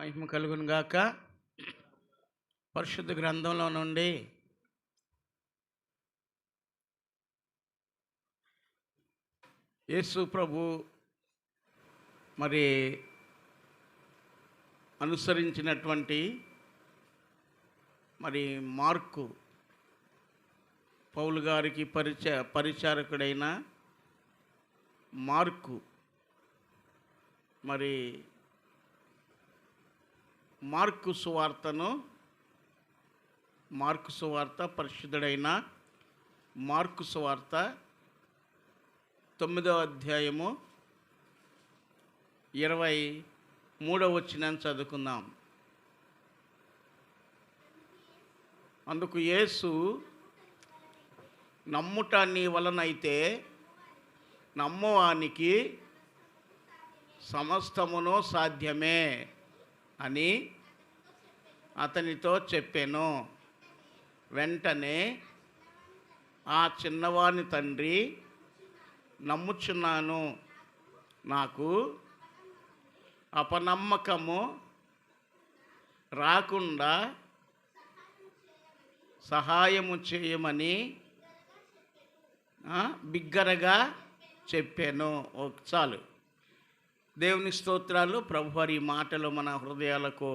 మహిమ కలుగును గాక. పరిశుద్ధ గ్రంథంలో నుండి యేసు ప్రభు మరి అనుసరించినటువంటి మరి మార్కు పౌలు గారికి పరిచారకుడైన మార్కు మరి మార్కు సువార్త పరిశుద్ధుడైన మార్కు సువార్త 9వ అధ్యాయము 23వ వచనం చదువుకుందాం. అందుకు యేసు, నమ్ముట నీ వలనైతే నమ్మువానికి సమస్తమును సాధ్యమే అని అతనితో చెప్పాను. వెంటనే ఆ చిన్నవాని తండ్రి, నమ్ముచున్నాను, నాకు అపనమ్మకము రాకుండా సహాయము చేయమని బిగ్గరగా చెప్పాను. చాలు. దేవుని స్తోత్రాలు. ప్రభువారి మాటలు మన హృదయాలకు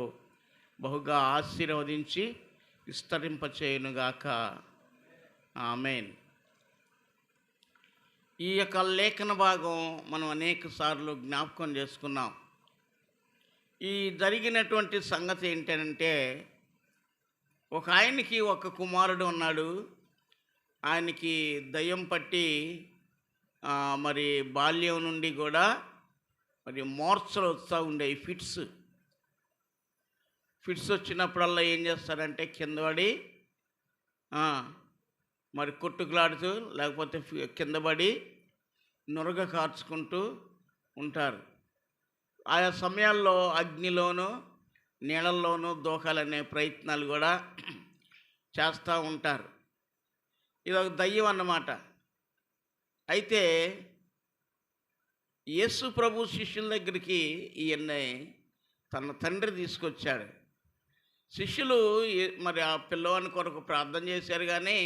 బహుగా ఆశీర్వదించి విస్తరింపచేయునుగాక. ఆమేన్. ఈ యొక్క లేఖన భాగం మనం అనేక సార్లు జ్ఞాపకం చేసుకున్నాం. ఈ జరిగినటువంటి సంగతి ఏంటంటే, ఒక ఆయనకి ఒక కుమారుడు ఉన్నాడు. ఆయనకి దయ్యం పట్టి మరి బాల్యం నుండి కూడా మరి మూర్ఛలు వస్తూ ఉండేవి. ఫిట్స్ వచ్చినప్పుడల్లా ఏం చేస్తారంటే కిందపడి మరి కొట్టుకులాడుతూ, లేకపోతే కిందపడి నురగ కార్చుకుంటూ ఉంటారు. ఆయా సమయాల్లో అగ్నిలోనూ నీళ్ళల్లోనూ దూకాలనే ప్రయత్నాలు కూడా చేస్తూ ఉంటారు. ఇదొక దయ్యం అన్నమాట. అయితే యేసు ప్రభు శిష్యుల దగ్గరికి ఈయన్ని తన తండ్రి తీసుకొచ్చాడు. శిష్యులు మరి ఆ పిల్లవాని కొరకు ప్రార్థన చేశారు, కానీ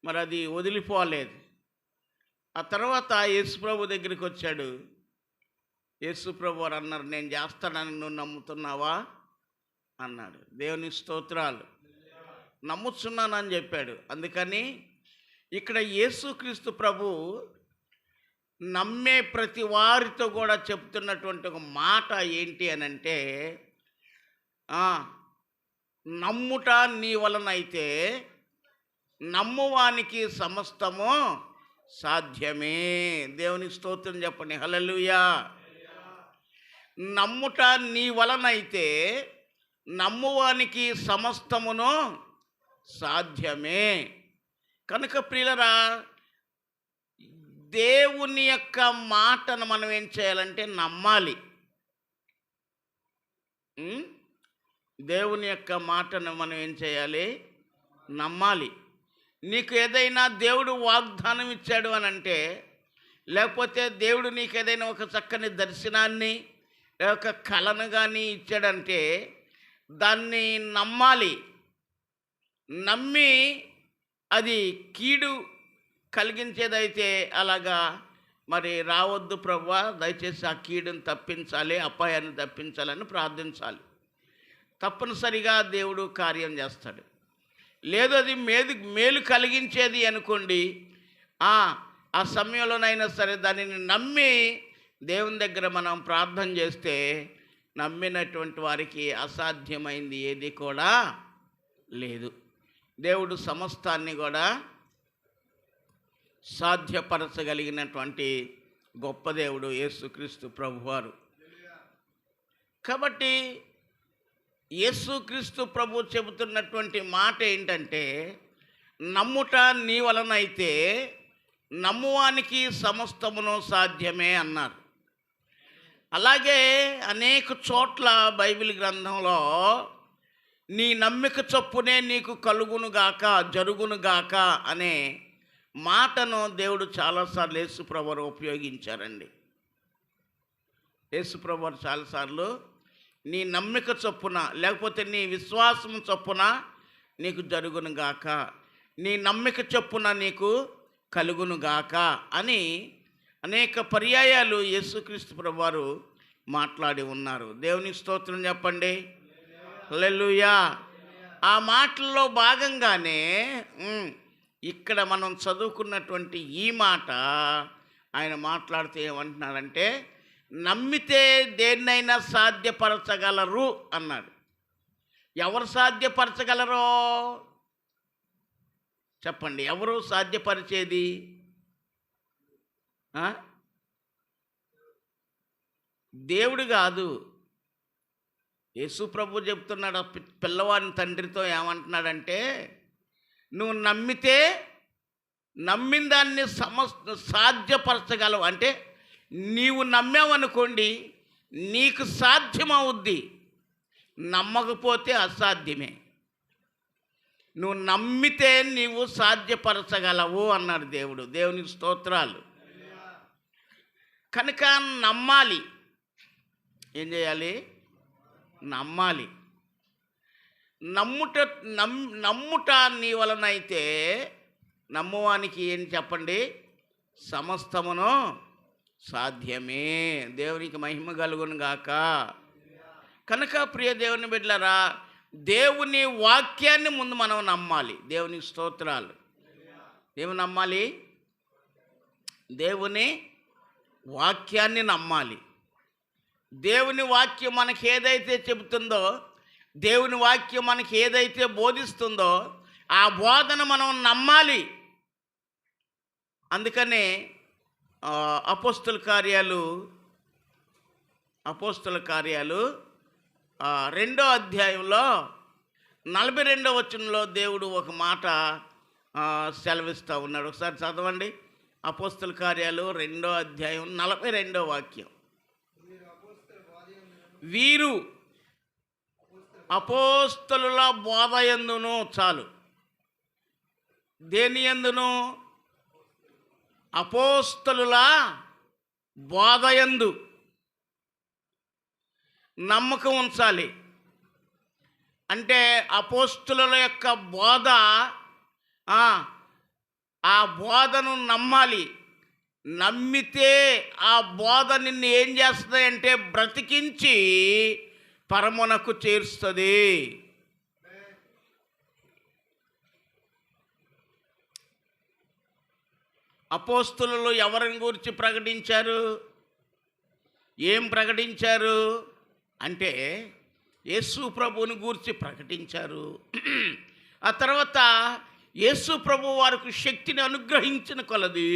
మరి అది వదిలిపోలేదు. ఆ తర్వాత యేసు ప్రభు దగ్గరికి వచ్చాడు. యేసు ప్రభు వారు అన్నారు, నేను చేస్తానని నువ్వు నమ్ముతున్నావా అన్నాడు. దేవుని స్తోత్రాలు. నమ్ముతున్నానని చెప్పాడు. అందుకని ఇక్కడ యేసుక్రీస్తు ప్రభు నమ్మే ప్రతి వారితో కూడా చెప్తున్నటువంటి ఒక మాట ఏంటి అని అంటే, నమ్ముట నీ వలనైతే నమ్మువానికి సమస్తము సాధ్యమే. దేవుని స్తోత్రం చెప్పండి. హల్లెలూయా. నమ్ముట నీ వలనైతే నమ్మువానికి సమస్తమును సాధ్యమే. కనుక ప్రియులరా, దేవుని యొక్క మాటను మనం ఏం చేయాలంటే నమ్మాలి. దేవుని యొక్క మాటను మనం ఏం చేయాలి? నమ్మాలి. నీకు ఏదైనా దేవుడు వాగ్దానం ఇచ్చాడు అని అంటే, లేకపోతే దేవుడు నీకు ఏదైనా ఒక చక్కని దర్శనాన్ని, ఒక కళను కానీ ఇచ్చాడంటే దాన్ని నమ్మాలి. నమ్మి అది కీడు కలిగించేదైతే అలాగా మరి రావద్దు ప్రభువా, దయచేసి ఆ కీడుని తప్పించాలి, అపాయాన్ని తప్పించాలని ప్రార్థించాలి. తప్పనిసరిగా దేవుడు కార్యం చేస్తాడు. లేదు అది మేలు కలిగించేది అనుకోండి, ఆ సమయంలోనైనా సరే దానిని నమ్మి దేవుని దగ్గర మనం ప్రార్థన చేస్తే నమ్మినటువంటి వారికి అసాధ్యమైంది ఏది కూడా లేదు. దేవుడు సమస్తాన్ని కూడా సాధ్యపరచగలిగినటువంటి గొప్ప దేవుడు యేసుక్రీస్తు ప్రభువారు. కాబట్టి యేసుక్రీస్తు ప్రభు చెబుతున్నటువంటి మాట ఏంటంటే, నమ్ముట నీ వలనైతే నమ్మువానికి సమస్తమును సాధ్యమే అన్నారు. అలాగే అనేక చోట్ల బైబిల్ గ్రంథంలో నీ నమ్మిక చొప్పునే నీకు కలుగునుగాక, జరుగునుగాక అనే మాటను దేవుడు చాలాసార్లు యేసుప్రభువారు ఉపయోగించారండి. యేసుప్రభువారు చాలాసార్లు నీ నమ్మిక చొప్పున, లేకపోతే నీ విశ్వాసం చొప్పున నీకు జరుగునుగాక, నీ నమ్మిక చొప్పున నీకు కలుగునుగాక అని అనేక పర్యాయాలు యేసుక్రీస్తు ప్రభువారు మాట్లాడి ఉన్నారు. దేవునికి స్తోత్రం చెప్పండి. హల్లెలూయా. ఆ మాటల్లో భాగంగానే ఇక్కడ మనం చదువుకున్నటువంటి ఈ మాట ఆయన మాట్లాడుతూ ఏమంటున్నాడంటే, నమ్మితే దేన్నైనా సాధ్యపరచగలరు అన్నాడు. ఎవరు సాధ్యపరచగలరో చెప్పండి. ఎవరు సాధ్యపరిచేది? దేవుడు కాదు. యేసు ప్రభు చెప్తున్నాడు పిల్లవాడిని తండ్రితో, ఏమంటున్నాడంటే, నువ్వు నమ్మితే నమ్మిన దాన్ని సాధ్యపరచగలవు. అంటే నీవు నమ్మావనుకోండి, నీకు సాధ్యమవుద్ది. నమ్మకపోతే అసాధ్యమే. నువ్వు నమ్మితే నీవు సాధ్యపరచగలవు అన్నాడు దేవుడు. దేవునికి స్తోత్రాలు. కనుక నమ్మాలి. ఏం చేయాలి? నమ్మాలి. నమ్ముట నీ వలనైతే, నమ్మువానికి ఏం చెప్పండి? సమస్తమును సాధ్యమే. దేవునికి మహిమ కలుగును గాక. కనుక ప్రియ దేవుని బిడ్డలారా, దేవుని వాక్యాన్ని ముందు మనం నమ్మాలి. దేవునికి స్తోత్రాలు. ఏమి నమ్మాలి? దేవుని వాక్యాన్ని నమ్మాలి. దేవుని వాక్యం మనకి ఏదైతే చెబుతుందో, దేవుని వాక్యం మనకి ఏదైతే బోధిస్తుందో ఆ బోధన మనం నమ్మాలి. అందుకనే అపోస్తల కార్యాలు 2వ అధ్యాయంలో 42వ వచనంలో దేవుడు ఒక మాట సెలవిస్తూ ఉన్నాడు. ఒకసారి చదవండి. అపోస్తల కార్యాలు 2వ అధ్యాయం 42వ వాక్యం. వీరు అపోస్తలుల బోధయందును, చాలు, దేని యందును? అపోస్తలుల బోధయందు నమ్మకం ఉంచాలి. అంటే అపోస్తలుల యొక్క బోధ, ఆ బోధను నమ్మాలి. నమ్మితే ఆ బోధ నిన్ను ఏం చేస్తుంది అంటే బ్రతికించి పరమునకు చేరుస్తుంది. అపోస్తలులు ఎవరిని గురించి ప్రకటించారు? ఏం ప్రకటించారు అంటే యేసు ప్రభువుని గురించి ప్రకటించారు. ఆ తర్వాత యేసు ప్రభు వారికి శక్తిని అనుగ్రహించిన కొలది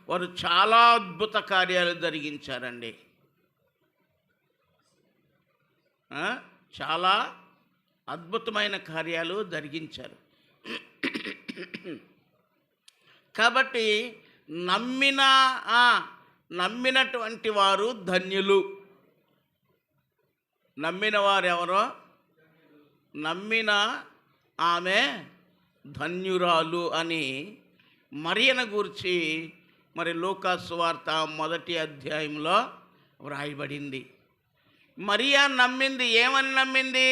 వారు చాలా అద్భుత కార్యాలు జరిగించారండి. చాలా అద్భుతమైన కార్యాలు జరిగించారు. కాబట్టి నమ్మినటువంటి వారు ధన్యులు. నమ్మిన వారు ఎవరో? నమ్మిన ఆమె ధన్యురాలు అని మరియను గూర్చి మరి లూకా సువార్త 1వ అధ్యాయంలో వ్రాయబడింది. మరియా నమ్మింది. ఏమని నమ్మింది?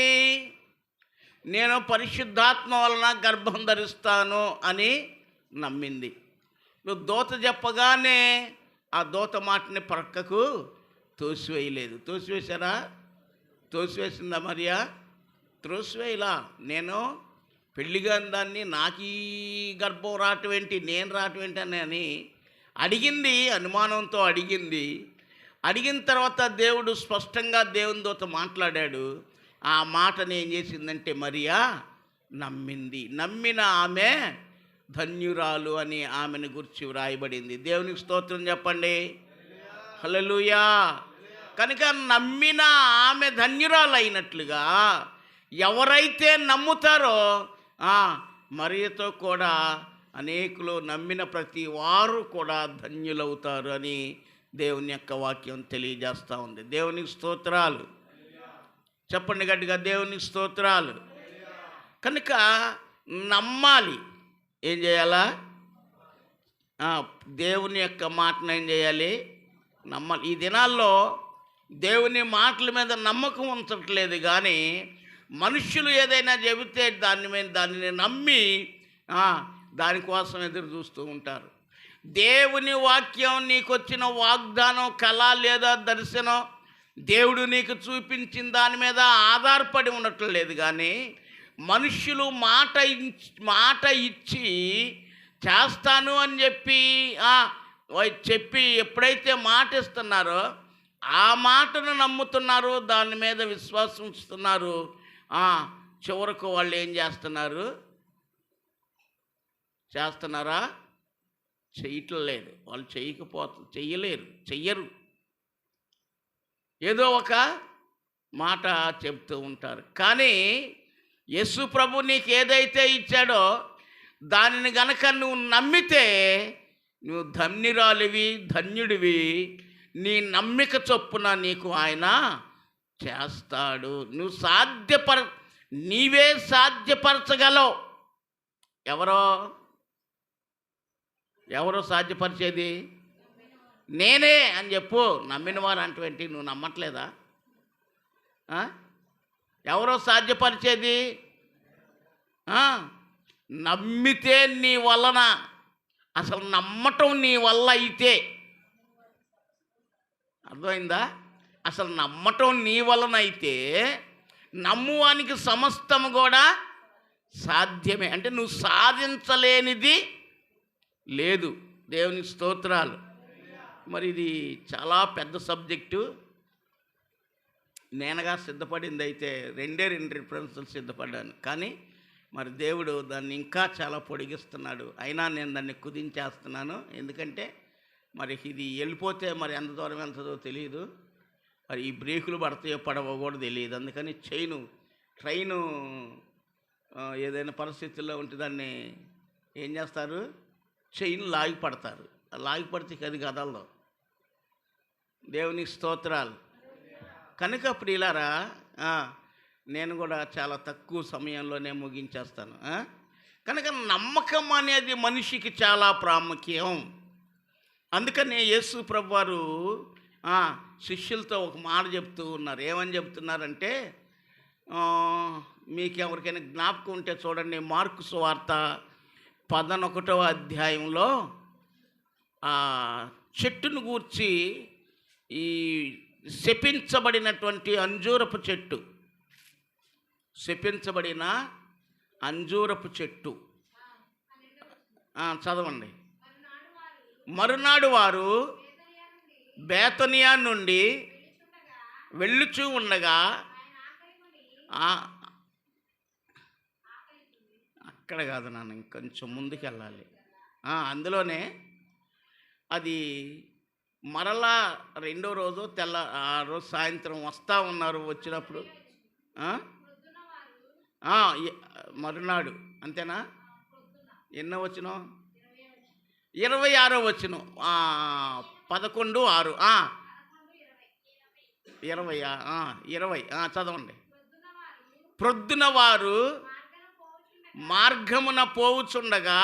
నేను పరిశుద్ధాత్మ వలన గర్భం ధరిస్తాను అని నమ్మింది. దూత చెప్పగానే ఆ దూత మాటని ప్రక్కకు తోసివేయలేదు. తోసివేశారా? తోసివేసిందా మరియా? త్రోసివేయలా. నేను పెళ్ళిగా దాన్ని నాకు ఈ గర్భం రావటం ఏంటి, నేను రావటం ఏంటి అని అడిగింది. అనుమానంతో అడిగింది. అడిగిన తర్వాత దేవుడు స్పష్టంగా దేవుని దూత మాట్లాడాడు. ఆ మాటని ఏం చేసిందంటే మరియా నమ్మింది. నమ్మిన ఆమె ధన్యురాలు అని ఆమెను గురించి వ్రాయబడింది. దేవునికి స్తోత్రం చెప్పండి. హల్లెలూయా. కనుక నమ్మిన ఆమె ధన్యురాలు అయినట్లుగా ఎవరైతే నమ్ముతారో మరియతో కూడా అనేకులు నమ్మిన ప్రతి వారు కూడా ధన్యులవుతారు అని దేవుని యొక్క వాక్యం తెలియజేస్తూ ఉంది. దేవునికి స్తోత్రాలు చెప్పండి గట్టిగా. దేవునికి స్తోత్రాలు. కనుక నమ్మాలి. ఏం చేయాలా? దేవుని యొక్క మాటను ఏం చేయాలి? నమ్మాలి. ఈ దినాల్లో దేవుని మాటల మీద నమ్మకం ఉంచట్లేదు. కానీ మనుష్యులు ఏదైనా చెబితే దానిని నమ్మి దానికోసం ఎదురు చూస్తూ ఉంటారు. దేవుని వాక్యం, నీకు వచ్చిన వాగ్దానం, కళ లేదా దర్శనం, దేవుడు నీకు చూపించిన దాని మీద ఆధారపడి ఉండటం లేదు. కానీ మనుష్యులు మాట ఇచ్చి చేస్తాను అని చెప్పి ఎప్పుడైతే మాట ఇస్తున్నారో ఆ మాటను నమ్ముతున్నారు, దాని మీద విశ్వాసం ఉంచుతున్నారు. చివరకు వాళ్ళు ఏం చేస్తున్నారా? చేయటం లేదు. వాళ్ళు చెయ్యరు. ఏదో ఒక మాట చెప్తూ ఉంటారు. కానీ యేసు ప్రభు నీకు ఏదైతే ఇచ్చాడో దానిని గనక నువ్వు నమ్మితే నువ్వు ధన్యురాలివి, ధన్యుడివి. నీ నమ్మిక చొప్పున నీకు ఆయన చేస్తాడు. నీవే సాధ్యపరచగలవు. ఎవరో సాధ్యపరిచేది? నేనే అని చెప్పు. నమ్మిన వారు అంటే నువ్వు నమ్మట్లేదా? ఎవరో సాధ్యపరిచేది? నమ్మితే నీ వలన, అసలు నమ్మటం నీ వల్ల అయితే, అర్థమైందా? అసలు నమ్మటం నీ వలన అయితే నమ్మువానికి సమస్తము కూడా సాధ్యమే. అంటే నువ్వు సాధించలేనిది లేదు. దేవుని స్తోత్రాలు. మరి ఇది చాలా పెద్ద సబ్జెక్టు. నేనగా సిద్ధపడింది అయితే రెండు రిఫరెన్సులు సిద్ధపడ్డాను. కానీ మరి దేవుడు దాన్ని ఇంకా చాలా పొడిగిస్తున్నాడు. అయినా నేను దాన్ని కుదించేస్తున్నాను. ఎందుకంటే మరి ఇది వెళ్ళిపోతే మరి ఎంత దూరం వెళ్తుందో తెలియదు. మరి ఈ బ్రేకులు పడతాయో పడవో కూడా తెలియదు. అందుకని ట్రైను ఏదైనా పరిస్థితుల్లో ఉంటే దాన్ని ఏం చేస్తారు? చైన్ లాగి పడతారు. లాగి పడితే అది కదలదు. దేవునికి స్తోత్రాలు. కనుక ప్రియులారా, నేను కూడా చాలా తక్కువ సమయంలోనే ముగించేస్తాను. కనుక నమ్మకం అనేది మనిషికి చాలా ప్రాముఖ్యం. అందుకనే యేసు ప్రభువారు శిష్యులతో ఒక మాట చెప్తూ ఉన్నారు. ఏమని చెప్తున్నారంటే, మీకు ఎవరికైనా జ్ఞాపకం ఉంటే చూడండి, మార్కు సువార్త 11వ అధ్యాయంలో చెట్టును గూర్చి, ఈ శపించబడినటువంటి అంజూరపు చెట్టు, శపించబడిన అంజూరపు చెట్టు చదవండి. మరునాడు వారు బేతనియా నుండి వెళ్ళుచూ ఉండగా, అక్కడ కాదు నాన్న, ఇంకొంచెం ముందుకు వెళ్ళాలి. అందులోనే అది మరలా రెండో రోజు ఆ రోజు సాయంత్రం వస్తూ ఉన్నారు. వచ్చినప్పుడు మరునాడు, అంతేనా? ఎన్నో వచ్చినాం? 26వ వచ్చిన 11:6 20 చదవండి. ప్రొద్దున వారు మార్గమున పోవుచుండగా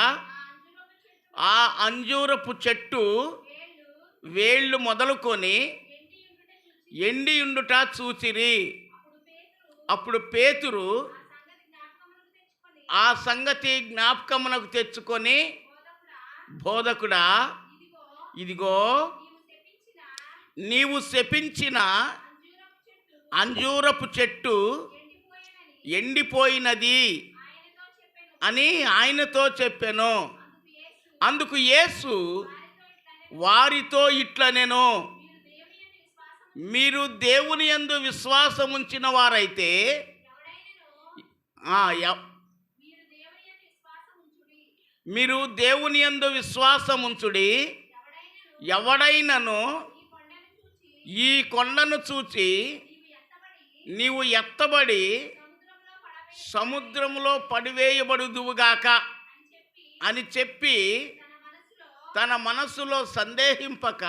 ఆ అంజూరపు చెట్టు వేళ్ళు మొదలుకొని ఎండి ఉండుట చూచిరి. అప్పుడు పేతురు ఆ సంగతి జ్ఞాపకమునకు తెచ్చుకొని, బోధకుడా, ఇదిగో నీవు శపించిన అంజూరపు చెట్టు ఎండిపోయినది అని ఆయనతో చెప్పెను. అందుకు యేసు వారితో ఇట్లనెను, మీరు దేవుని యందు విశ్వాసం ఉంచిన వారైతే, మీరు దేవుని యందు విశ్వాసం ఉంచుడి. ఎవడైనను ఈ కొండను చూచి నీవు ఎత్తబడి సముద్రములో పడివేయబడుదువుగాక అని చెప్పి తన మనసులో సందేహింపక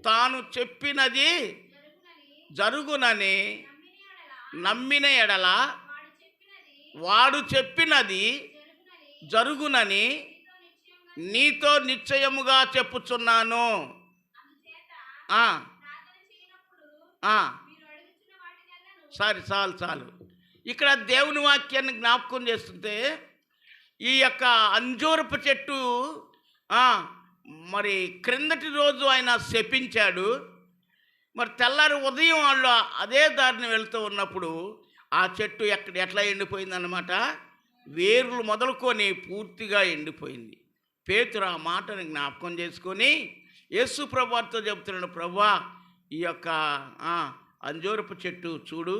తాను చెప్పినది జరుగునని నమ్మిన ఎడల వాడు చెప్పినది జరుగునని నీతో నిశ్చయముగా చెప్పుచున్నాను. ఆ, చాలు చాలు. ఇక్కడ దేవుని వాక్యాన్ని జ్ఞాపకం చేస్తుంటే ఈ యొక్క అంజూరపు చెట్టు ఆ, మరి క్రిందటి రోజు ఆయన శపించాడు. మరి తెల్లారి ఉదయం వాళ్ళు అదే దారిని వెళ్తూ ఉన్నప్పుడు ఆ చెట్టు ఎట్లా ఎండిపోయిందన్నమాట, వేర్లు మొదలుకొని పూర్తిగా ఎండిపోయింది. పేతురు ఆ మాటని జ్ఞాపకం చేసుకొని యేసు ప్రభువుతో చెబుతున్నాడు, ప్రభువా ఈ యొక్క అంజూరపు చెట్టు చూడు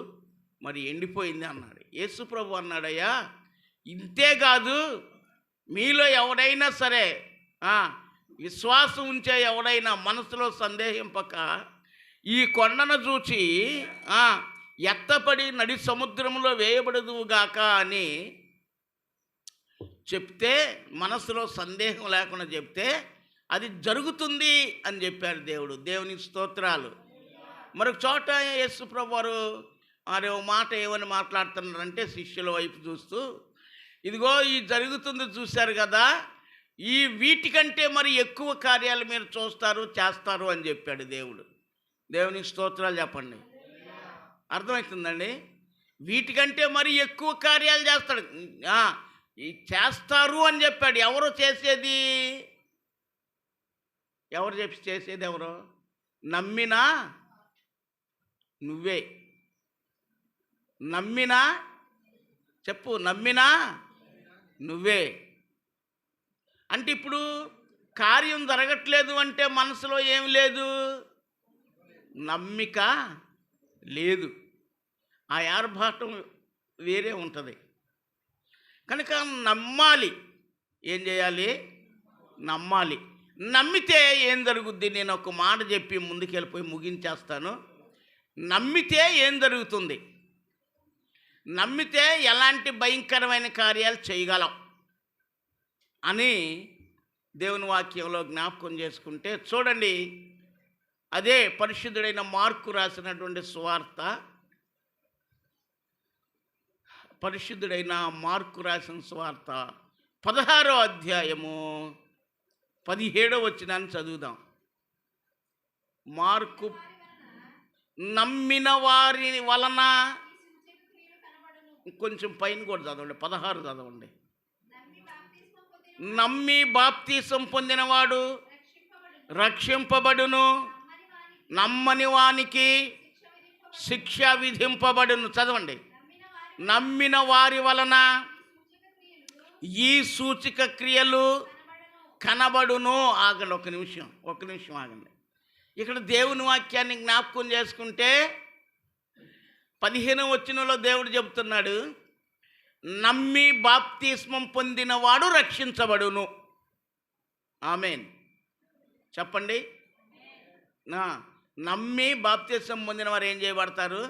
మరి ఎండిపోయింది అన్నాడు. యేసు ప్రభు అన్నాడయ్యా, ఇంతేకాదు మీలో ఎవడైనా సరే విశ్వాసం ఉంచే ఎవడైనా మనసులో సందేహింపక ఈ కొండను చూచి ఎత్తపడి నడి సముద్రంలో వేయబడదువుగాక అని చెప్తే, మనసులో సందేహం లేకుండా చెప్తే అది జరుగుతుంది అని చెప్పాడు దేవుడు. దేవునికి స్తోత్రాలు. మరొక చోట యేసు ప్రభువారు మరి ఓ మాట ఏమని మాట్లాడుతున్నారంటే శిష్యుల వైపు చూస్తూ, ఇదిగో ఈ జరుగుతుంది చూశారు కదా, ఈ వీటికంటే మరి ఎక్కువ కార్యాలు మీరు చూస్తారు చేస్తారు అని చెప్పాడు దేవుడు. దేవునికి స్తోత్రాలు చెప్పండి. అర్థమవుతుందండి? వీటికంటే మరి ఎక్కువ కార్యాలు చేస్తాడు, చేస్తారు అని చెప్పాడు. ఎవరు చేసేది? ఎవరు చెప్పి చేసేది? ఎవరు? నమ్మినా నువ్వే. నమ్మినా చెప్పు, నమ్మినా నువ్వే. అంటే ఇప్పుడు కార్యం జరగట్లేదు అంటే మనసులో ఏం లేదు, నమ్మిక లేదు. ఆ ఆర్భాటం వేరే ఉంటుంది. కనుక నమ్మాలి. ఏం చేయాలి? నమ్మాలి. నమ్మితే ఏం జరుగుద్ది? నేను ఒక మాట చెప్పి ముందుకెళ్ళిపోయి ముగించేస్తాను. నమ్మితే ఏం జరుగుతుంది? నమ్మితే ఎలాంటి భయంకరమైన కార్యాలు చేయగలం అని దేవుని వాక్యంలో జ్ఞాపకం చేసుకుంటే చూడండి, అదే పరిశుద్ధుడైన మార్కు రాసినటువంటి సువార్త, పరిశుద్ధుడైన మార్కు రాసిన సువార్త 16వ అధ్యాయము 17వ వచనాన్ని చదువుదాం. మార్కు, నమ్మిన వారి వలన, కొంచెం పైన కూడా చదవండి, 16 చదవండి. నమ్మి బాప్తీసం పొందినవాడు రక్షింపబడును, నమ్మని వానికి శిక్ష విధింపబడును. చదవండి. నమ్మిన వారి వలన ఈ సూచక క్రియలు కనబడును. ఆగండి, ఒక నిమిషం ఆగండి. ఇక్కడ దేవుని వాక్యాన్ని జ్ఞాపకం చేసుకుంటే 15వ వచనంలో దేవుడు చెబుతున్నాడు, నమ్మి బాప్తిస్మం పొందినవాడు రక్షించబడును. ఆమేన్ చెప్పండి. నమ్మి బాప్తిస్మం పొందిన వారు ఏం చేయబడతారు?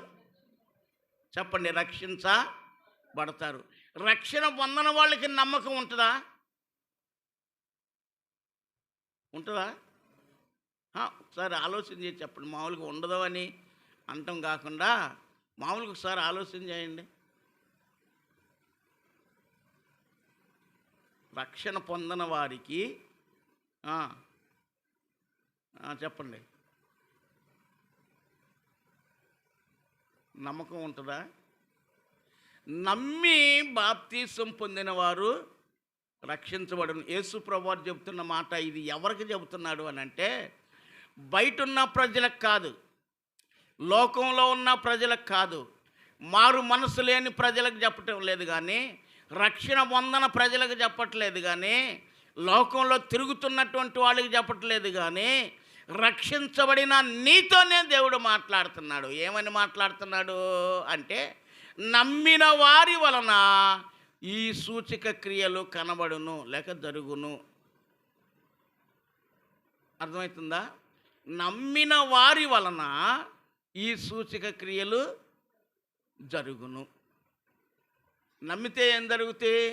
చెప్పండి. రక్షించబడతారు. రక్షణ పొందిన వాళ్ళకి నమ్మకం ఉంటుందా? ఒకసారి ఆలోచన చేసి చెప్పండి. మామూలుగా ఉండదు అని అంటాం కాకుండా మామూలుగా ఒకసారి ఆలోచన చేయండి. రక్షణ పొందిన వారికి చెప్పండి, నమ్మకం ఉంటుందా? నమ్మి బాప్తీసం పొందిన వారు రక్షించబడును. యేసు ప్రభువారు చెబుతున్న మాట ఇది ఎవరికి చెబుతున్నాడు అని అంటే, బయట ఉన్న ప్రజలకు కాదు, లోకంలో ఉన్న ప్రజలకు కాదు, మారు మనసు లేని ప్రజలకు చెప్పటం లేదు కానీ, రక్షణ పొందన ప్రజలకు చెప్పట్లేదు కానీ, లోకంలో తిరుగుతున్నటువంటి వాళ్ళకి చెప్పట్లేదు కానీ, రక్షించబడిన నీతోనే దేవుడు మాట్లాడుతున్నాడు. ఏమని మాట్లాడుతున్నాడు అంటే, నమ్మిన వారి వలన ఈ సూచక క్రియలు కనబడును లేక జరుగును. అర్థమవుతుందా? నమ్మిన వారి వలన ఈ సూచక క్రియలు జరుగును. నమ్మితే ఏం జరుగుతాయి?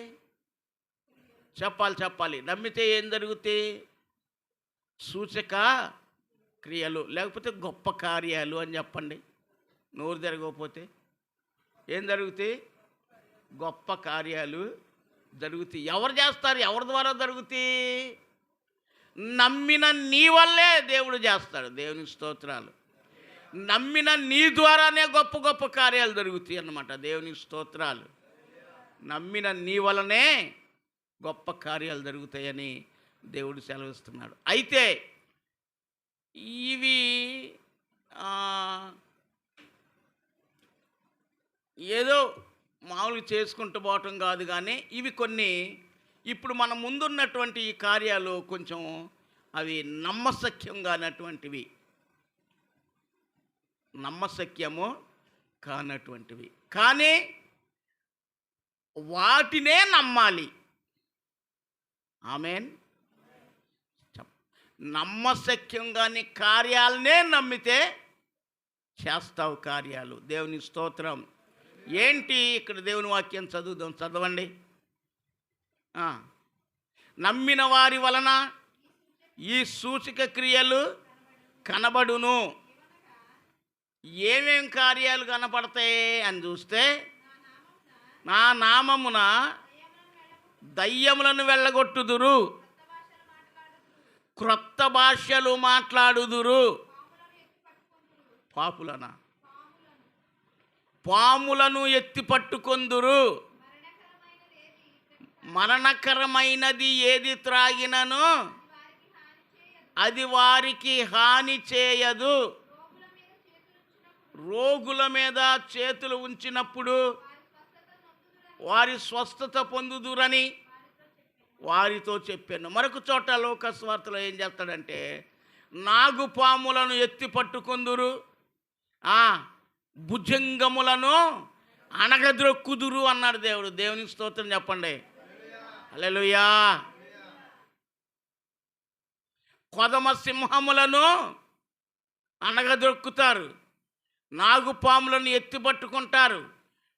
చెప్పాలి. నమ్మితే ఏం జరుగుతాయి? సూచక క్రియలు, లేకపోతే గొప్ప కార్యాలు అని చెప్పండి. నోరు జరగకపోతే ఏం జరుగుతాయి? గొప్ప కార్యాలు జరుగుతాయి. ఎవరు చేస్తారు? ఎవరి ద్వారా జరుగుతాయి? నమ్మిన నీ వల్లే దేవుడు చేస్తాడు. దేవునికి స్తోత్రాలు. నమ్మిన నీ ద్వారానే గొప్ప గొప్ప కార్యాలు జరుగుతాయి అన్నమాట. దేవుని స్తోత్రాలు. నమ్మిన నీ వలనే గొప్ప కార్యాలు జరుగుతాయని దేవుడు సెలవిస్తున్నాడు. అయితే ఇవి ఏదో మామూలుగా చేసుకుంటూ పోవటం కాదు, కానీ ఇవి కొన్ని ఇప్పుడు మన ముందున్నటువంటి ఈ కార్యాలు కొంచెం అవి నమ్మశక్యంగానటువంటివి, నమ్మశక్యము కానటువంటివి, కానీ వాటినే నమ్మాలి. ఆమేన్. నమ్మశక్యంగాని కార్యాలనే నమ్మితే చేస్తావు కార్యాలు. దేవుని స్తోత్రం. ఏంటి ఇక్కడ దేవుని వాక్యం చదవండి. నమ్మిన వారి వలన ఈ సూచక క్రియలు కనబడును. ఏమేం కార్యాలు కనపడతాయి అని చూస్తే, నా నామమున దయ్యములను వెళ్ళగొట్టుదురు, క్రొత్త భాషలు మాట్లాడుదురు. పాములను ఎత్తి పట్టుకొందురు. మరణకరమైనది ఏది త్రాగినను అది వారికి హాని చేయదు. రోగుల మీద చేతులు ఉంచినప్పుడు వారి స్వస్థత పొందుదురని వారితో చెప్పాను. మరొక చోట లోక సువార్తలో ఏం చెప్తాడంటే, నాగుపాములను ఎత్తి పట్టుకొందురు, భుజంగములను అణగద్రొక్కుదురు అన్నాడు దేవుడు. దేవునికి స్తోత్రం చెప్పండి. హల్లెలూయా. కొదమ సింహములను అణగద్రొక్కుతారు, నాగుపాములను ఎత్తి పట్టుకుంటారు,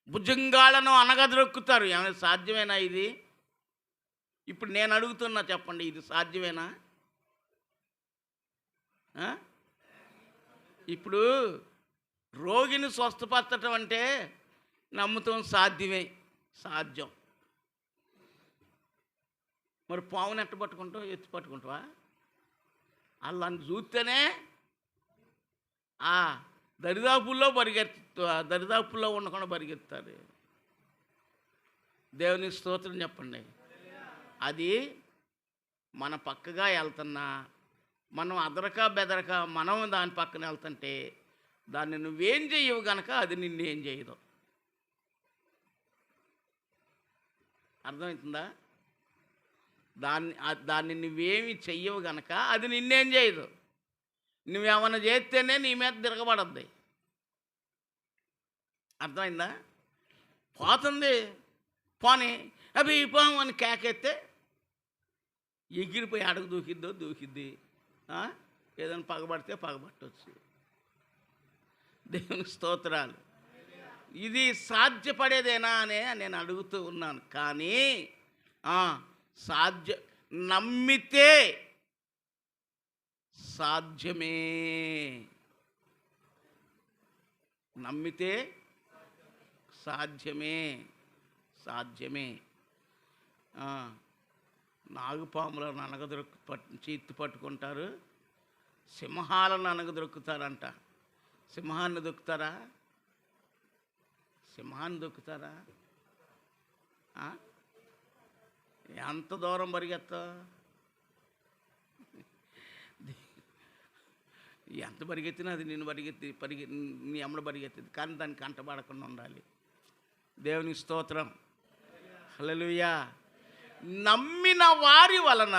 భుజంగాలను అనగద్రొక్కుతారు. ఏమైనా సాధ్యమేనా ఇది? ఇప్పుడు నేను అడుగుతున్నా, చెప్పండి, ఇది సాధ్యమేనా? ఇప్పుడు రోగిని స్వస్థపరచటం అంటే నమ్ముతాం, సాధ్యం. మరి పావును ఎట్ట పట్టుకుంటావు? ఎత్తి పట్టుకుంటావా? వాళ్ళని చూస్తేనే దరిదాపుల్లో ఉండకుండా పరిగెత్తారు. దేవుని స్తోత్రం చెప్పండి. అది మన పక్కగా వెళ్తున్నా, మనం అదరక బెదరక మనం దాని పక్కన వెళ్తుంటే దాన్ని నువ్వేం చెయ్యవు గనక అది నిన్నేం చేయదు. అర్థమవుతుందా? దాన్ని నువ్వేమి చెయ్యవు గనక అది నిన్నేం చేయదు. నువ్వేమన్నా చేస్తేనే నీ మీద తిరగబడద్ది. అర్థమైందా? పోతుంది, పోనీ అవి పోం అని కేకెత్తే ఎగిరిపోయి అడుగు దూకిద్ది. ఏదైనా పగబడితే పగబట్టవచ్చు. దేవుని స్తోత్రాలు. ఇది సాధ్యపడేదేనా అనే నేను అడుగుతూ ఉన్నాను. కానీ నమ్మితే సాధ్యమే. నమ్మితే సాధ్యమే. నాగుపాములను ఎత్తి పట్టుకుంటారు, సింహాలను అనగదొక్కుతారంట. సింహాన్ని దొక్కుతారా? ఎంత దూరం పరిగెత్తావు? ఎంత పరిగెత్తినా అది నేను నీ అమ్మడు పరిగెత్తింది, కానీ దానికి కంటపడకుండా ఉండాలి. దేవుని స్తోత్రం. హల్లెలూయా. నమ్మిన వారి వలన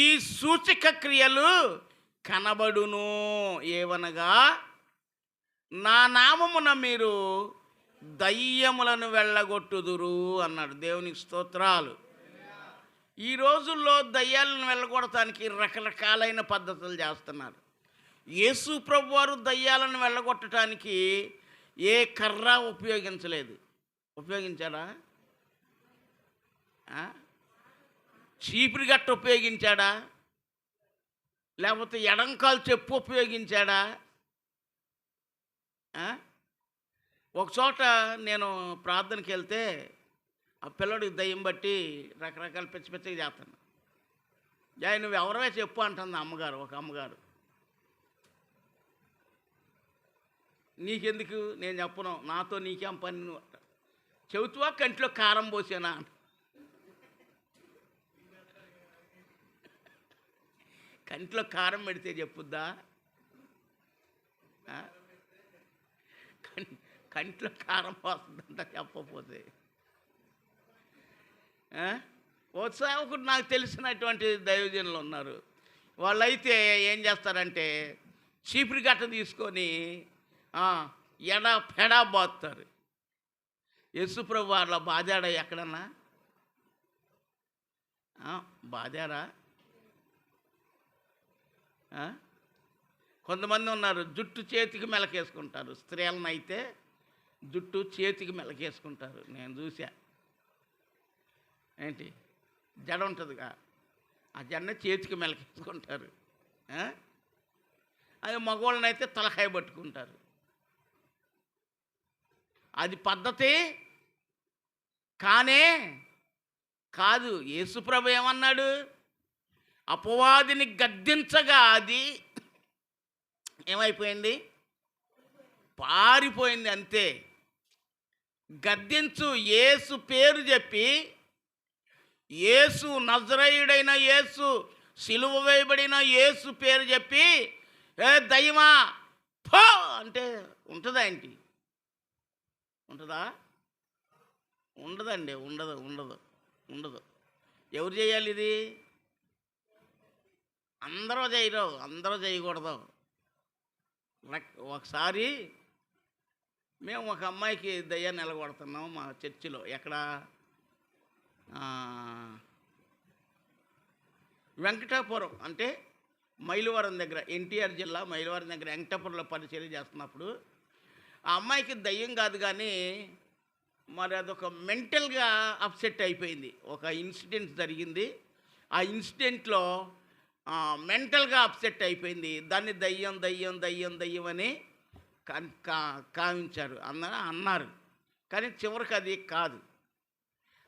ఈ సూచక క్రియలు కనబడును. ఏవనగా, నా నామమున మీరు దయ్యములను వెళ్ళగొట్టుదురు అన్నాడు. దేవునికి స్తోత్రాలు. ఈ రోజుల్లో దయ్యాలను వెళ్ళగొట్టడానికి రకరకాలైన పద్ధతులు చేస్తున్నారు. యేసు ప్రభు వారు దయ్యాలను వెళ్ళగొట్టడానికి ఏ కర్ర ఉపయోగించలేదు. ఉపయోగించాడా? చీపురు గట్ట ఉపయోగించాడా? లేకపోతే ఎడంకాలు చెప్పు ఉపయోగించాడా? ఒకచోట నేను ప్రార్థనకి వెళ్తే ఆ పిల్లడికి దయ్యం బట్టి రకరకాల పిచ్చిగా చేస్తాను. నువ్వు ఎవరవే చెప్పు అంటుంది అమ్మగారు. ఒక అమ్మగారు నీకెందుకు, నేను చెప్పను, నాతో నీకేం పని నువ్వు చెబుతువా కంట్లో కారం పోసానా? కంట్లో కారం పెడితే చెప్పుద్దా? కంట్లో కారం పోస్తుందంట చెప్పకపోతే. ఓ సేవకుడు నాకు తెలిసినటువంటి దైవజనులు ఉన్నారు. వాళ్ళైతే ఏం చేస్తారంటే చీపురు గట్ట తీసుకొని ఎడా పెడా బాతుతారు. యేసుప్రభు వాళ్ళ బాధాడా ఎక్కడన్నా? బాధారా? కొంతమంది ఉన్నారు జుట్టు చేతికి మెలకేసుకుంటారు. స్త్రీలను అయితే జుట్టు చేతికి మెలకేసుకుంటారు. నేను చూసా. ఏంటి జడ ఉంటుందిగా, ఆ జడ చేతికి మెలకేసుకుంటారు. అది మగవాళ్ళని అయితే తలకాయ పట్టుకుంటారు. అది పద్ధతి కానే కాదు. యేసుప్రభు ఏమన్నాడు? అపవాదిని గద్దించగా అది ఏమైపోయింది? పారిపోయింది. అంతే. గద్దించు, యేసు పేరు చెప్పి, యేసు నజరేయుడైన యేసు, సిలువ వేయబడిన యేసు పేరు చెప్పి, ఏ దయ్యమా పో అంటే ఉంటుందా ఏంటి? ఉంటుందా? ఉండదండి. ఉండదు ఉండదు ఉండదు. ఎవరు చేయాలి ఇది? అందరూ చేయరు, అందరూ చేయకూడదు. ఒకసారి మేము ఒక అమ్మాయికి దయ్యాన్ని నిలగొడుతున్నాం మా చర్చిలో. ఎక్కడ? వెంకటాపురం, అంటే మైలవరం దగ్గర, ఎన్టీఆర్ జిల్లా మైలవరం దగ్గర వెంకటాపురంలో పరిచర్య చేస్తున్నప్పుడు ఆ అమ్మాయికి దయ్యం కాదు కానీ మరి అదొక మెంటల్గా అప్సెట్ అయిపోయింది. ఒక ఇన్సిడెంట్ జరిగింది. ఆ ఇన్సిడెంట్లో మెంటల్గా అప్సెట్ అయిపోయింది. దాన్ని దయ్యం దయ్యం దయ్యం దయ్యం అని కావించారు అన్నారు. కానీ చివరికి అది కాదు.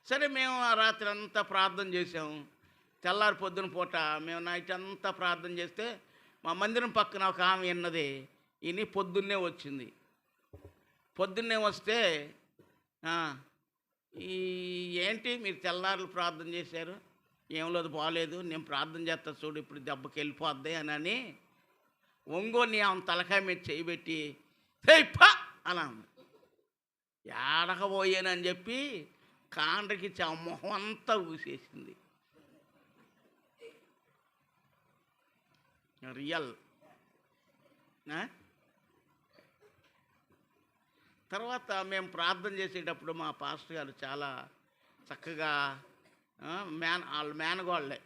సరే, మేము ఆ రాత్రి అంతా ప్రార్థన చేసాము. తెల్లారి పొద్దున పూట మేము నైట్ అంతా ప్రార్థన చేస్తే మా మందిరం పక్కన ఒక ఆమె విన్నది. ఈయన పొద్దున్నే వచ్చింది. పొద్దున్నే వస్తే ఏంటి మీరు తెల్లారులు ప్రార్థన చేశారు? ఏం లేదు, బాగలేదు, నేను ప్రార్థన చేస్తా చూడు, ఇప్పుడు దెబ్బకి వెళ్ళిపోద్ది అని ఒంగోని ఆమె తలకాయ మీద చేయబెట్టి పా అలా ఏడకపోయానని చెప్పి కాండ్రకి మొహం అంతా ఊసేసింది. రియల్. తర్వాత మేము ప్రార్థన చేసేటప్పుడు మా పాస్టర్ గారు చాలా చక్కగా వాళ్ళ మేనగోళ్ళే,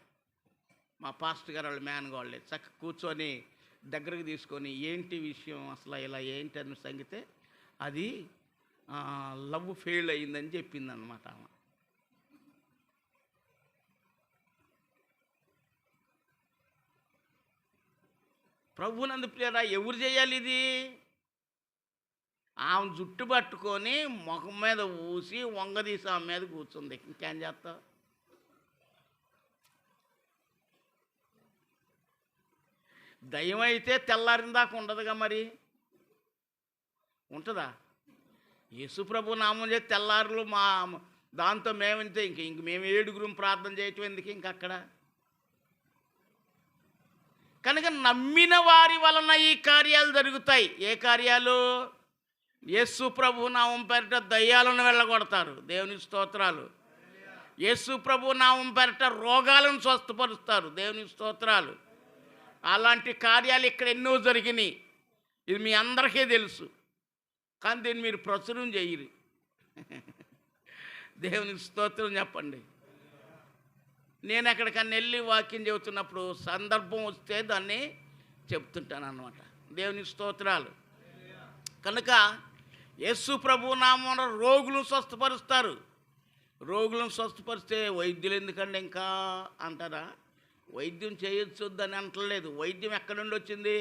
మా పాస్టర్ గారు వాళ్ళ మేనగోళ్ళే, చక్కగా కూర్చొని దగ్గరకు తీసుకొని ఏంటి విషయం అసలు ఇలా ఏంటి అని సంగితే అది లవ్ ఫెయిల్ అయ్యిందని చెప్పింది అన్నమాట ఆమె. ప్రభునందు ప్రియరా, ఎవరు చేయాలి ఇది? ఆమె జుట్టు పట్టుకొని ముఖం మీద ఊసి వంగదీసి ఆమె మీద కూర్చుంది. ఇంకేం చేస్తావు? దయ్యం అయితే తెల్లారిన దాకా ఉండదుగా, మరి ఉంటుందా? యేసుప్రభు నామం చేసి తెల్లారులు మా దాంతో మేమంతే. ఇంక మేము 7గురం ప్రార్థన చేయటం ఎందుకు ఇంకక్కడ? కనుక నమ్మిన వారి వలన ఈ కార్యాలు జరుగుతాయి. ఏ కార్యాలు? యేసు ప్రభు నామం పేరిట దయ్యాలను వెళ్ళగొడతారు. దేవుని స్తోత్రాలు. యేసు ప్రభు నామం పేరిట రోగాలను స్వస్థపరుస్తారు. దేవుని స్తోత్రాలు. అలాంటి కార్యాలు ఇక్కడ ఎన్నో జరిగినాయి. ఇది మీ అందరికీ తెలుసు, కానీ దీన్ని మీరు ప్రచురం చేయరు. దేవుని స్తోత్రం చెప్పండి. నేను ఎక్కడికన్నా వెళ్ళి వాక్యం చెబుతున్నప్పుడు సందర్భం వస్తే దాన్ని చెప్తుంటాను అన్నమాట. దేవుని స్తోత్రాలు. కనుక యేసు ప్రభు నామమున రోగులను స్వస్థపరుస్తారు. రోగులను స్వస్థపరిస్తే వైద్యులు ఎందుకండి ఇంకా అంటారా? వైద్యం చేయొచ్చు అని అంటలేదు. వైద్యం ఎక్కడి నుండి వచ్చింది?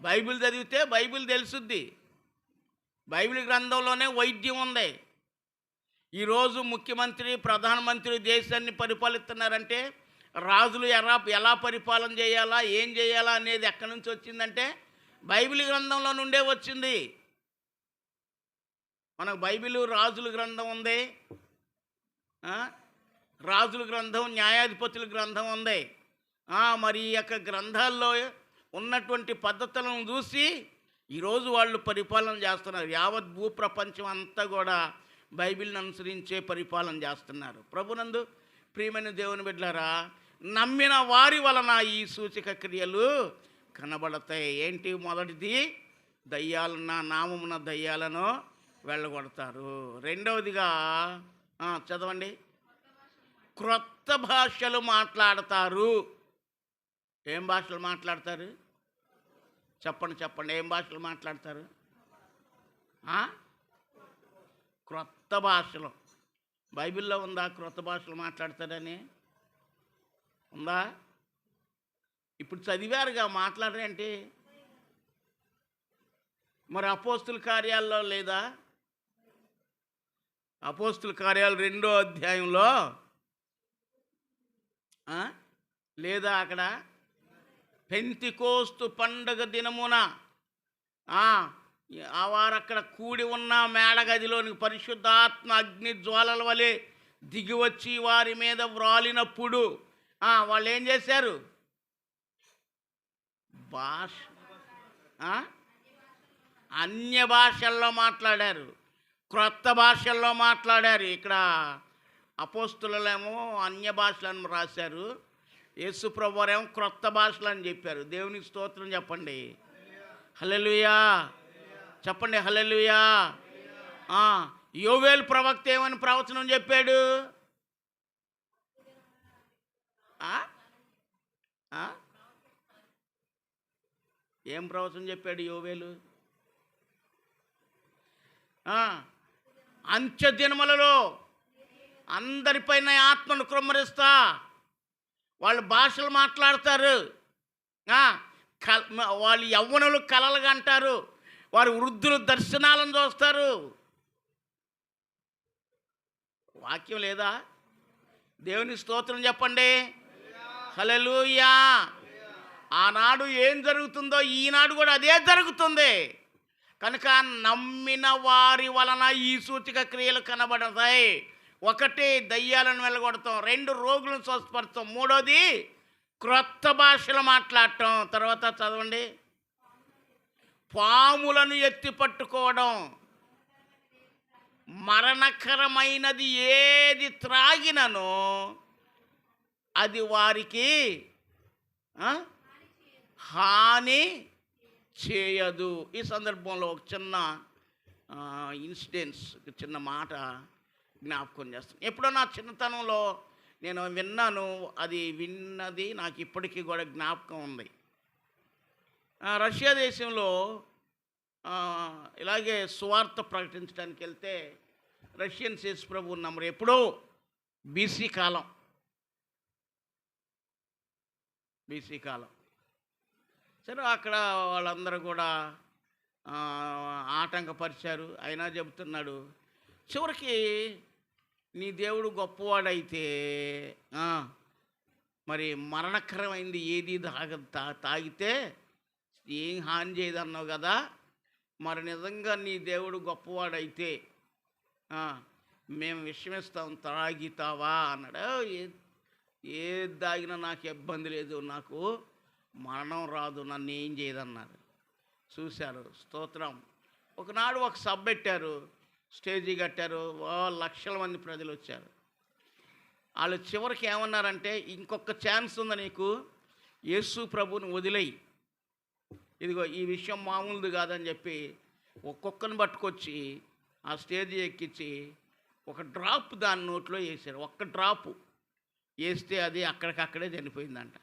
బైబిల్ చదివితే బైబిల్ తెలుసుద్ది. బైబిల్ గ్రంథంలోనే వైద్యం ఉంది. ఈరోజు ముఖ్యమంత్రి, ప్రధానమంత్రి దేశాన్ని పరిపాలిస్తున్నారంటే రాజులు ఎలా పరిపాలన చేయాలా, ఏం చేయాలా అనేది ఎక్కడి నుంచి వచ్చిందంటే బైబిల్ గ్రంథంలో నుండే వచ్చింది. మనకు బైబిల్ రాజుల గ్రంథం ఉంది, రాజుల గ్రంథం, న్యాయాధిపతుల గ్రంథం ఉంది. మరి ఈ యొక్క గ్రంథాల్లో ఉన్నటువంటి పద్ధతులను చూసి ఈరోజు వాళ్ళు పరిపాలన చేస్తున్నారు. యావత్ భూప్రపంచం అంతా కూడా బైబిల్ని అనుసరించే పరిపాలన చేస్తున్నారు. ప్రభునందు ప్రియమైన దేవుని బిడ్డలారా, నమ్మిన వారి వలన ఈ సూచక క్రియలు కనబడతాయి. ఏంటి? మొదటిది, దయ్యాలను, నా నామమున దయ్యాలను వెళ్ళగొడతారు. రెండవదిగా చదవండి, క్రొత్త భాషలు మాట్లాడతారు. ఏం భాషలు మాట్లాడతారు? చెప్పండి. ఏం భాషలు మాట్లాడతారు? క్రొత్త భాషలు. బైబిల్లో ఉందా క్రొత్త భాషలు మాట్లాడతారని? ఉందా? ఇప్పుడు చదివారుగా, మాట్లాడరేంటి? మరి అపోస్తుల కార్యాల్లో లేదా? అపోస్తుల కార్యాలు 2వ అధ్యాయంలో లేదా? అక్కడ పెంతెకోస్తు పండగ దినమున వారక్కడ కూడి ఉన్న మేడగదిలోనికి పరిశుద్ధాత్మ అగ్ని జ్వాలల వలె దిగివచ్చి వారి మీద వ్రాలినప్పుడు వాళ్ళు ఏం చేశారు? అన్య భాషల్లో మాట్లాడారు, క్రొత్త భాషల్లో మాట్లాడారు. ఇక్కడ అపోస్తులేమో అన్య భాషలను రాశారు, యేసు ప్రభువారేమో క్రొత్త భాషలు అని చెప్పారు. దేవునికి స్తోత్రం చెప్పండి. హల్లెలూయా చెప్పండి. హల్లెలూయా. యోవేలు ప్రవక్త ఏమని ప్రవచనం చెప్పాడు? ఏం ప్రవచనం చెప్పాడు యోవేలు? అంత్య దినములలో అందరిపైన ఆత్మను కృమ్మరిస్తా, వాళ్ళు భాషలు మాట్లాడతారు, వాళ్ళు యవ్వనులు కలలుగా అంటారు, వారు వృద్ధులు దర్శనాలను చూస్తారు. వాక్యం లేదా? దేవుని స్తోత్రం చెప్పండి. హల్లెలూయా. ఆనాడు ఏం జరుగుతుందో ఈనాడు కూడా అదే జరుగుతుంది. కనుక నమ్మిన వారి వలన ఈ సూచక క్రియలు కనబడతాయి. 1, దయ్యాలను వెళ్ళగొడతాం. 2, రోగులను స్వస్థపడతాం. 3వది, క్రొత్త భాషలు మాట్లాడటం. తర్వాత చదవండి, పాములను ఎత్తి పట్టుకోవడం. మరణకరమైనది ఏది త్రాగిననో అది వారికి హాని చేయదు. ఈ సందర్భంలో ఒక చిన్న ఇన్సిడెంట్స్, చిన్న మాట జ్ఞాపకం చేస్తాను. ఎప్పుడో నా చిన్నతనంలో నేను విన్నాను, అది విన్నది నాకు ఇప్పటికీ కూడా జ్ఞాపకం ఉంది. రష్యా దేశంలో ఇలాగే సువార్త ప్రకటించడానికి వెళ్తే రష్యన్ యేసు ప్రభు నంబర్ ఎప్పుడో బీసీ కాలం సరే, అక్కడ వాళ్ళందరూ కూడా ఆటంకపరిచారు. అయినా చెబుతున్నాడు, చివరికి నీ దేవుడు గొప్పవాడైతే మరి మరణకరమైంది ఏది తాగితే ఏం హాని చేయదన్నావు కదా, మరి నిజంగా నీ దేవుడు గొప్పవాడైతే మేము విషమిస్తాం, తాగితావా అన్నాడు. ఏది తాగినా నాకు ఇబ్బంది లేదు, నాకు మరణం రాదు, నన్ను ఏం చేయదన్నారు. చూశారు. స్తోత్రం. ఒకనాడు ఒక సభ పెట్టారు, స్టేజీ కట్టారు, లక్షల మంది ప్రజలు వచ్చారు. వాళ్ళు చివరికి ఏమన్నారంటే, ఇంకొక ఛాన్స్ ఉంది నీకు, యేసు ప్రభుని వదిలేయి, ఇదిగో ఈ విషయం మామూలుది కాదని చెప్పి ఒక్కొక్కరిని పట్టుకొచ్చి ఆ స్టేజీ ఎక్కించి ఒక డ్రాప్ దాని నోట్లో వేసారు. ఒక్క డ్రాపు వేస్తే అది అక్కడికక్కడే చనిపోయిందంట.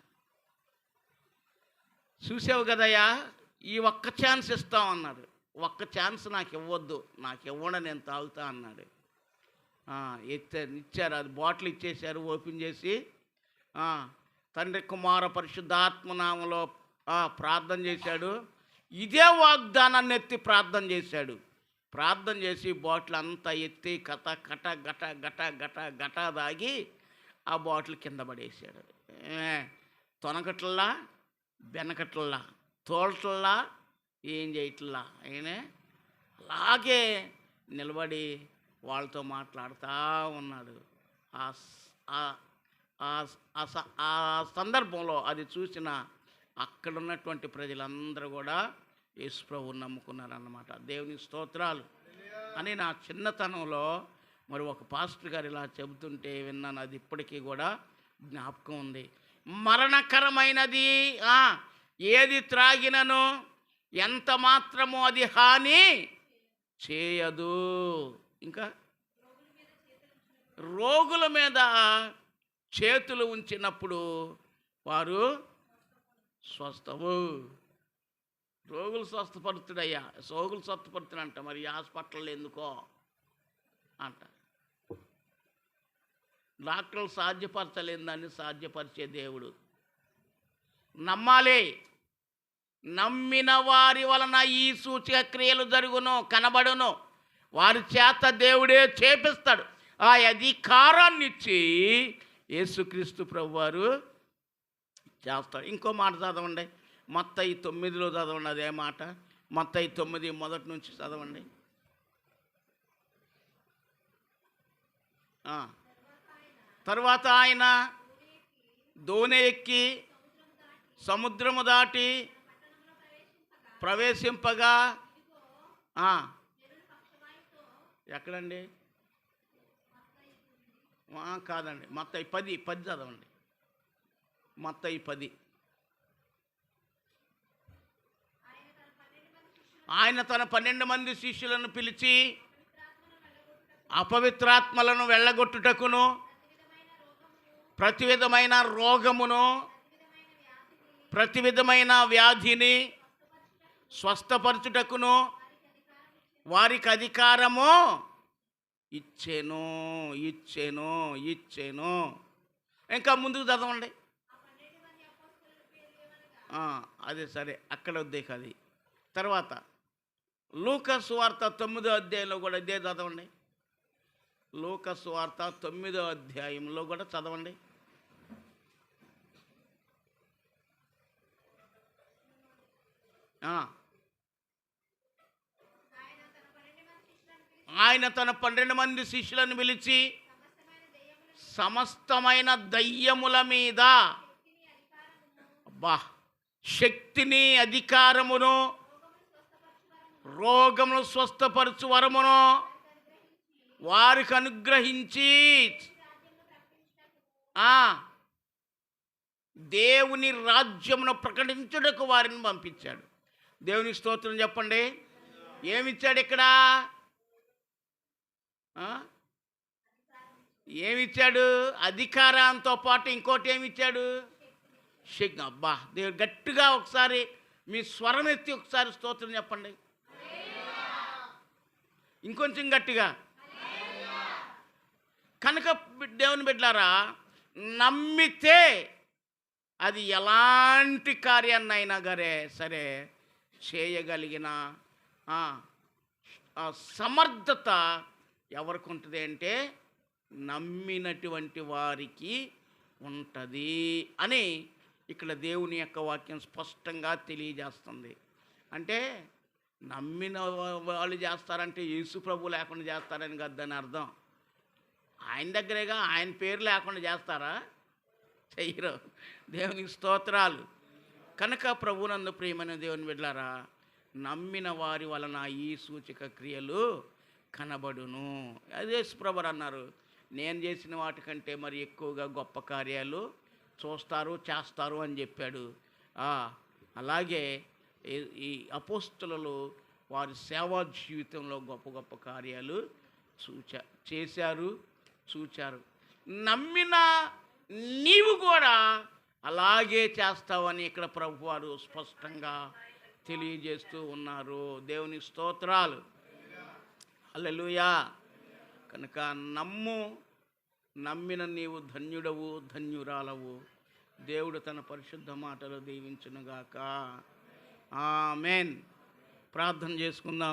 చూసావు కదయ్యా, ఈ ఒక్క ఛాన్స్ ఇస్తామన్నారు. ఒక్క ఛాన్స్ నాకు ఇవ్వద్దు, నాకు ఇవ్వడం నేను తాగుతా అన్నాడు. ఇచ్చారు, అది బాటిల్ ఇచ్చేశారు. ఓపెన్ చేసి తండ్రి కుమార పరిశుద్ధాత్మ నామములో ప్రార్థన చేశాడు. ఇదే వాగ్దానాన్ని ఎత్తి ప్రార్థన చేశాడు. ప్రార్థన చేసి బాటిల్ అంతా ఎత్తి కట కట గట గట గట గట దాగి ఆ బాటిల్ కింద పడేసాడు. తొనకట్లా, బెనకట్లా, తోలట్లా, ఏం చేయట్లా. ఆయనే అలాగే నిలబడి వాళ్ళతో మాట్లాడుతూ ఉన్నాడు. ఆ స్- ఆ- ఆ సందర్భంలో అది చూసిన అక్కడ ఉన్నటువంటి ప్రజలందరూ కూడా యేసు ప్రభువుని నమ్ముకున్నారన్నమాట. దేవుని స్తోత్రాలు. అని నా చిన్నతనంలో మరి ఒక పాస్టర్ గారు ఇలా చెబుతుంటే విన్నాను. అది ఇప్పటికీ కూడా జ్ఞాపకం ఉంది. మరణకరమైనది ఏది త్రాగినను ఎంత మాత్రము అది హాని చేయదు. ఇంకా రోగుల మీద చేతులు ఉంచినప్పుడు వారు స్వస్థవు. రోగులు స్వస్థపడుతుడయ్యా, రోగులు స్వస్థపడుతుడంట, మరి హాస్పిటల్లో ఎందుకో అంట. డాక్టర్లు సాధ్యపరచలేని దాన్ని సాధ్యపరిచే దేవుడు. నమ్మాలి. నమ్మిన వారి వలన ఈ సూచక క్రియలు జరుగును, కనబడును. వారి చేత దేవుడే చేపిస్తాడు. ఆ అధికారాన్ని ఇచ్చి యేసుక్రీస్తు ప్రభువారు చేస్తాడు. ఇంకో మాట చదవండి, మత్తయి 9లో చదవండి. అదే మాట మత్తయి 9 మొదటి నుంచి చదవండి. తర్వాత ఆయన దోణి ఎక్కి సముద్రము దాటి ప్రవేశింపగా ఎక్కడండి? కాదండి, మత్తయి 10 చదవండి. మత్తయి 10. ఆయన తన 12 మంది శిష్యులను పిలిచి అపవిత్రాత్మలను వెళ్ళగొట్టుటకును, ప్రతి విధమైన రోగమును, ప్రతి విధమైన వ్యాధిని స్వస్థపరచుటకును వారికి అధికారము ఇచ్చెను. ఇంకా ముందుకు చదవండి. అదే సరే, అక్కడ వద్దే అది. తర్వాత లూకా సువార్త 9వ అధ్యాయంలో కూడా ఇదే చదవండి. లూకా సువార్త 9వ అధ్యాయంలో కూడా చదవండి. ఆయన తన 12 మంది శిష్యులను పిలిచి సమస్తమైన దయ్యముల మీద శక్తిని, అధికారమును, రోగమును స్వస్థపరచు వరమును వారికి అనుగ్రహించి దేవుని రాజ్యమును ప్రకటించుటకు వారిని పంపించాడు. దేవుని స్తోత్రం చెప్పండి. ఏమిచ్చాడు ఇక్కడ? ఏమిచ్చాడు? అధికారంతో పాటు ఇంకోటి ఏమిచ్చాడు? శక్తి. దేవుడు గట్టిగా ఒకసారి మీ స్వరం ఎత్తి ఒకసారి స్తోత్రం చెప్పండి. ఇంకొంచెం గట్టిగా. కనుక దేవుని బిడ్డలారా, నమ్మితే అది ఎలాంటి కార్యాన్నైనా సరే చేయగలిగిన సమర్థత ఎవరికి ఉంటుంది అంటే నమ్మినటువంటి వారికి ఉంటుంది అని ఇక్కడ దేవుని యొక్క వాక్యం స్పష్టంగా తెలియజేస్తుంది. అంటే నమ్మిన వాళ్ళు చేస్తారంటే యేసు ప్రభు లేకుండా చేస్తారని కాదని అర్థం. ఆయన దగ్గరేగా, ఆయన పేరు లేకుండా చేస్తారా? చెయ్యరు. దేవునికి స్తోత్రాలు. కనుక ప్రభునందు ప్రియమైన దేవుని బిడ్డలారా, నమ్మిన వారి వలన ఈ సూచక క్రియలు కనబడును. అదే ప్రభు అన్నారు, నేను చేసిన వాటికంటే మరి ఎక్కువగా గొప్ప కార్యాలు చూస్తారు, చేస్తారు అని చెప్పాడు. అలాగే ఈ అపోస్తలులు వారి సేవా జీవితంలో గొప్ప గొప్ప కార్యాలు చేశారు, చూచారు. నమ్మిన నీవు కూడా అలాగే చేస్తావని ఇక్కడ ప్రభు వారు స్పష్టంగా తెలియజేస్తూ ఉన్నారు. దేవుని స్తోత్రాలు. హల్లెలూయా. కనుక నమ్మిన నీవు ధన్యుడవు, ధన్యురాలవు. దేవుడు తన పరిశుద్ధ మాటలు దీవించునుగాక. ఆమేన్. ప్రార్థన చేసుకుందాం.